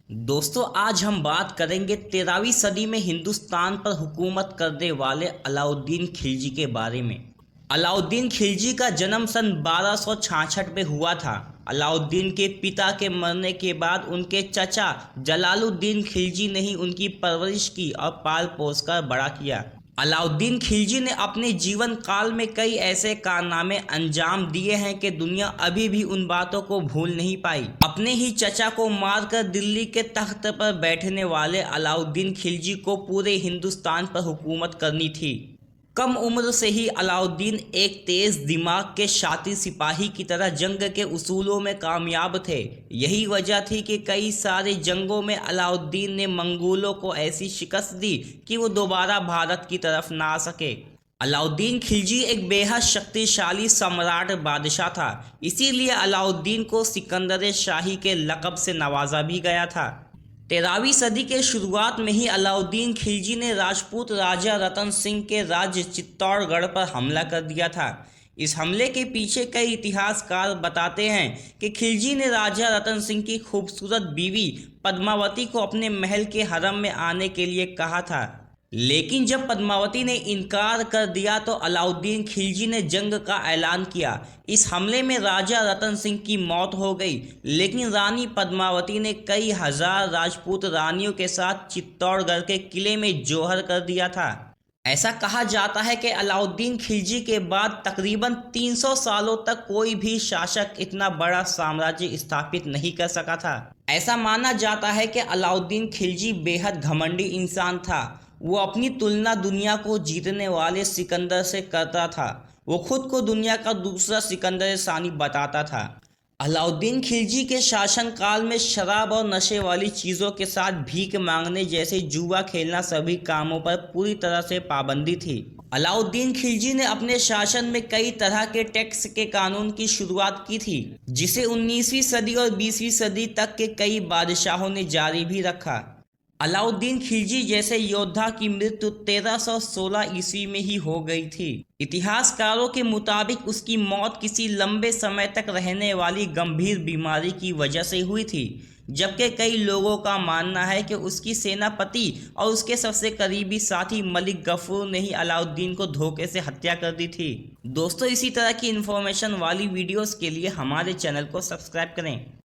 दोस्तों, आज हम बात करेंगे 13वीं सदी में हिंदुस्तान पर हुकूमत करने वाले अलाउद्दीन खिलजी के बारे में। अलाउद्दीन खिलजी का जन्म सन 1266 में हुआ था। अलाउद्दीन के पिता के मरने के बाद उनके चचा जलालुद्दीन खिलजी ने ही उनकी परवरिश की और पाल पोस कर बड़ा किया। अलाउद्दीन खिलजी ने अपने जीवन काल में कई ऐसे कारनामे अंजाम दिए हैं कि दुनिया अभी भी उन बातों को भूल नहीं पाई। अपने ही चचा को मारकर दिल्ली के तख्त पर बैठने वाले अलाउद्दीन खिलजी को पूरे हिंदुस्तान पर हुकूमत करनी थी। कम उम्र से ही अलाउद्दीन एक तेज दिमाग के शातिर सिपाही की तरह जंग के उसूलों में कामयाब थे। यही वजह थी कि कई सारे जंगों में अलाउद्दीन ने मंगोलों को ऐसी शिकस्त दी कि वो दोबारा भारत की तरफ ना आ सके। अलाउद्दीन खिलजी एक बेहद शक्तिशाली सम्राट बादशाह था, इसीलिए अलाउद्दीन को सिकंदर शाही के लक़ब से नवाजा भी गया था। 13वीं सदी के शुरुआत में ही अलाउद्दीन खिलजी ने राजपूत राजा रतन सिंह के राज्य चित्तौड़गढ़ पर हमला कर दिया था। इस हमले के पीछे कई इतिहासकार बताते हैं कि खिलजी ने राजा रतन सिंह की खूबसूरत बीवी पद्मावती को अपने महल के हरम में आने के लिए कहा था, लेकिन जब पद्मावती ने इनकार कर दिया तो अलाउद्दीन खिलजी ने जंग का ऐलान किया। इस हमले में राजा रतन सिंह की मौत हो गई, लेकिन रानी पद्मावती ने कई हजार राजपूत रानियों के साथ चित्तौड़गढ़ के किले में जौहर कर दिया था। ऐसा कहा जाता है कि अलाउद्दीन खिलजी के बाद तकरीबन 300 सालों तक कोई भी शासक इतना बड़ा साम्राज्य स्थापित नहीं कर सका था। ऐसा माना जाता है कि अलाउद्दीन खिलजी बेहद घमंडी इंसान था। वो अपनी तुलना दुनिया को जीतने वाले सिकंदर से करता था। वो खुद को दुनिया का दूसरा सिकंदर सानी बताता था। अलाउद्दीन खिलजी के शासनकाल में शराब और नशे वाली चीज़ों के साथ भीख मांगने जैसे जुआ खेलना सभी कामों पर पूरी तरह से पाबंदी थी। अलाउद्दीन खिलजी ने अपने शासन में कई तरह के टैक्स के कानून की शुरुआत की थी, जिसे 19वीं सदी और 20वीं सदी तक के कई बादशाहों ने जारी भी रखा। अलाउद्दीन खिलजी जैसे योद्धा की मृत्यु 1316 ईस्वी में ही हो गई थी। इतिहासकारों के मुताबिक उसकी मौत किसी लंबे समय तक रहने वाली गंभीर बीमारी की वजह से हुई थी, जबकि कई लोगों का मानना है कि उसकी सेनापति और उसके सबसे करीबी साथी मलिक गफूर ने ही अलाउद्दीन को धोखे से हत्या कर दी थी। दोस्तों, इसी तरह की इन्फॉर्मेशन वाली वीडियोस के लिए हमारे चैनल को सब्सक्राइब करें।